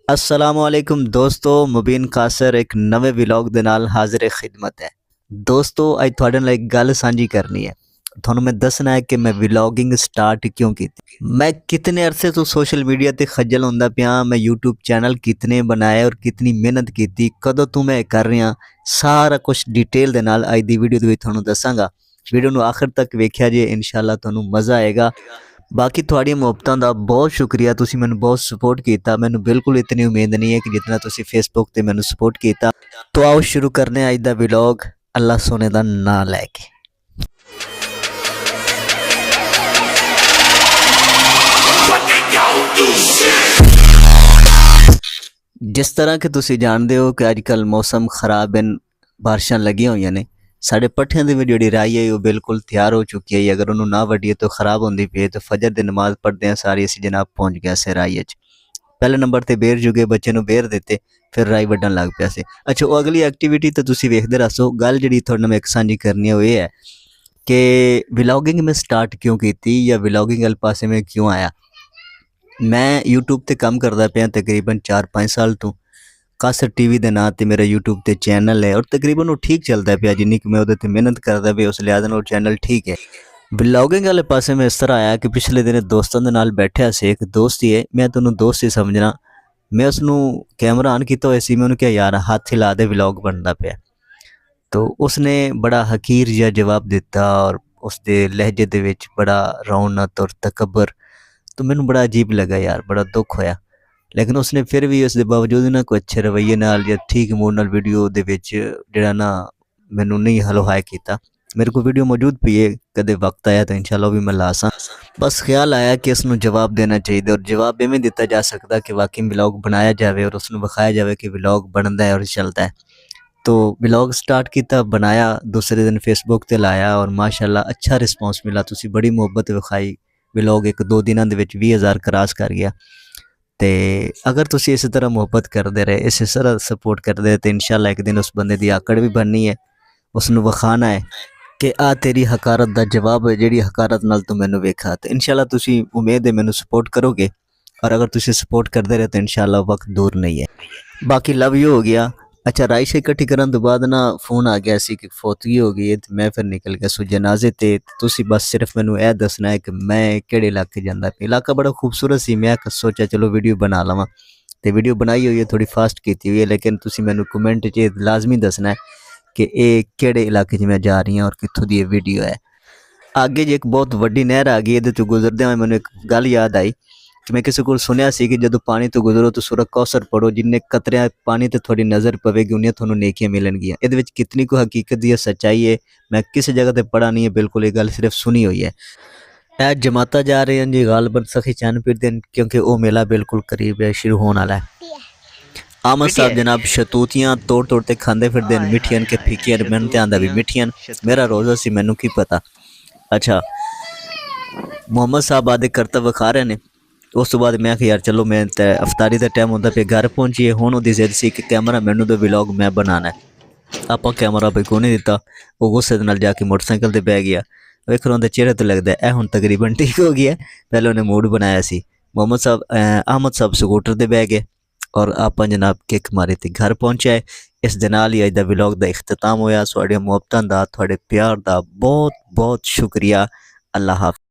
असलामुअलैकुम दोस्तों, मुबीन कासर एक नवे व्लॉग ਦੇ ਨਾਲ ਹਾਜ਼ਰ ਖਿਦਮਤ ਹੈ। ਦੋਸਤੋ ਅੱਜ ਤੁਹਾਡੇ ਨਾਲ ਇੱਕ ਗੱਲ ਸਾਂਝੀ ਕਰਨੀ ਹੈ। ਤੁਹਾਨੂੰ ਮੈਂ ਦੱਸਣਾ ਹੈ ਕਿ ਮੈਂ ਵਲੌਗਿੰਗ ਸਟਾਰਟ ਕਿਉਂ ਕੀਤੀ। ਮੈਂ ਕਿਤਨੇ ਅਰਸੇ ਤੋਂ ਸੋਸ਼ਲ ਮੀਡੀਆ ਤੇ ਖੱਜਲ ਹੁੰਦਾ ਪਿਆ। ਮੈਂ YouTube ਚੈਨਲ ਕਿਤਨੇ ਬਣਾਏ ਔਰ ਕਿਤਨੀ ਮਿਹਨਤ ਕੀਤੀ, ਕਦੋਂ ਤੋਂ ਮੈਂ ਕਰ ਰਿਹਾ, ਸਾਰਾ ਕੁਝ ਡਿਟੇਲ ਦੇ ਨਾਲ ਅੱਜ ਦੀ ਵੀਡੀਓ ਦੇ ਵਿੱਚ ਤੁਹਾਨੂੰ ਦੱਸਾਂਗਾ। ਵੀਡੀਓ ਨੂੰ ਆਖਰ ਤੱਕ ਵੇਖਿਆ ਜੇ, ਇਨਸ਼ਾਅੱਲਾ ਤੁਹਾਨੂੰ ਮਜ਼ਾ ਆਏਗਾ। बाकी थोड़ी मुहब्बतों का बहुत शुक्रिया, तुसी मैनू बहुत सपोर्ट किया। मैनू बिल्कुल इतनी उम्मीद नहीं है कि जितना तुसी फेसबुक ते मैनू सपोर्ट किया। तो आओ शुरू करने अज दा व्लॉग, अल्लाह सोने का नाम लैके। जिस तरह के तुसी जानते हो कि अजकल मौसम खराब है, बारिशां लगी हुई ने। साढ़े पट्ठियां दी भी जिहड़ी राई है वो बिल्कुल तैयार हो चुकी है। अगर उन्होंने ना वड्डीए तो खराब होंदी पई। तो फजर दी नमाज पढ़दे हैं सारी असीं जनाब पहुँच गया से राई च। पहले नंबर ते बेर जुगे बच्चे नूं बेर दिते, फिर राई वड्डण लग पिया से। अच्छा, वो अगली एक्टिविटी तो तुसीं वेखदे रहो। गल जिहड़ी तुहाडे नाल मैं एक सांझी करनी है वो ये है कि व्लॉगिंग में स्टार्ट क्यों की या व्लॉगिंग वाले पासे में क्यों आया। मैं यूट्यूब ते काम करदा पिया तकरीबन 4-5 साल तो। कासर टीवी के नाम से मेरा यूट्यूब ते चैनल है और तकरीबन वो ठीक चलता पाया। जिन्नी कि मैं वो मेहनत करता पाया उस लिहाज वो चैनल ठीक है। व्लॉगिंग वाले पासे में इस तरह आया कि पिछले दिन दोस्तों के नाल बैठा से, एक दोस्त ही है, मैं तेनों दोस्त ही समझना। मैं उसनों कैमरा ऑन किया हुआ सी, मैं उन्होंने क्या यार हाथ हिला दे व्लॉग बनता पाया। तो उसने बड़ा हकीर जिहा जवाब दिता और उसके लहजे दे विच बड़ा रौनक और तकबर। तो मैनू बड़ा अजीब लगा यार, बड़ा दुख होया। लेकिन उसने फिर भी उसके बावजूद ना कोई अच्छे रवैये नाल या ठीक मूड नाल वीडियो दे विच जिहड़ा ना मैनू नहीं हलो हाय किया। मेरे को वीडियो मौजूद पई है, कदे वक्त आया तो इंशाल्लाह भी मैं ला सा। बस ख्याल आया कि इसनों जवाब देना चाहिए और जवाब इवें दिता जा सकता कि वाकई व्लॉग बनाया जाए और उसनों विखाया जाए कि व्लॉग बनता है और चलता है। तो व्लॉग स्टार्ट किया, बनाया, दूसरे दिन फेसबुक ते लाया और माशाल्लाह अच्छा रिस्पॉन्स मिला। तुसी बड़ी मुहब्बत विखाई। व्लॉग 1-2 दिनों दे विच 20,000 क्रॉस कर गया। तो अगर तुसी इस तरह मुहब्बत करते रहे, इस तरह सपोर्ट करते रहे, तो इंशाल्लाह एक दिन उस बंदे की आकड़ भी बननी है। उसनों विखाना है कि आ तेरी हकारत का जवाब है, जिहड़ी हकारत नाल तू मैनू वेखा। तो इंशाल्लाह तुसी उम्मीद है मैनू सपोर्ट करोगे और अगर तुसी सपोर्ट करते रहे तो इंशाल्लाह वक्त दूर नहीं है। बाकी लव यू हो गया। अच्छा, राइश इकट्ठी करने तो बाद ना फोन आ गया सी कि फौतगी हो गई है। तो मैं फिर निकल गया सो जनाजे ते। तुसी बस सिर्फ मैनू यह दसना है कि मैं किहड़े इलाके जांदा पिया। इलाका बड़ा खूबसूरत सी। मैं सोचा चलो वीडियो बना लवां, तो वीडियो बनाई हुई है, थोड़ी फास्ट की हुई है। लेकिन तुसी मैनू कमेंट च लाजमी दसना है कि ये किहड़े इलाके च मैं जा रही हूँ और कित्थों दी वीडियो है। आगे जी एक बहुत वड्डी नहर आ गई, ये तो गुजरदे हुए मैनू एक गल याद आई कि मैं किसी को सुनिया सी कि जदों पानी तो गुजरो तो सूरत कौसर पढ़ो, जिन्ने कतरिया पानी ते थोड़ी नज़र पवेगी उन्नियां थोनों नेकियां मिलणगियां। इहदे विच कितनी को हकीकत दी सच्चाई है मैं किसी जगह ते पढ़ा नहीं है, बिल्कुल ये गल सिर्फ सुनी हुई है। यह जमाता जा रहे हैं जी गालबन सखी चैनपीर दिन, क्योंकि वो मेला बिल्कुल करीब है, शुरू होने वाला है। आमद साहब जनाब शतूतियाँ तोड़ तोड़ के खाते फिरते हैं, मिठियन के फीकियन, मैनूं ते आंदा भी मिठियन, मेरा रोज़ा सी मैनूं की पता। अच्छा, मोहम्मद साहब आदे करतब विखा रहे हैं। उस तो बाद मैं यार चलो मैं अफतारी का टाइम होंदा पे घर पहुंचीए। हुण उहदी जिद सी कि कैमरा मैनू तो व्लॉग मैं बनाना है। आपां कैमरा भाई को नहीं दिता, वो गुस्से नाल जाके मोटरसाइकिल ते बह गया। वेख उहदे चेहरे तो लगता है हुण तकरीबन ठीक हो गया। पहले उन्हें मूड बनाया सी। मोहम्मद साहब अहमद साहब स्कूटर ते बह गए और आपां जनाब किक मारी ते घर पहुंचे। इस दे नाल ही अज दा व्लॉग दा इख्तिताम होया। तुहाडीआं मुहब्बतां दा, तुहाडे प्यार दा बहुत बहुत शुक्रिया। अल्लाह हाफ़िज़।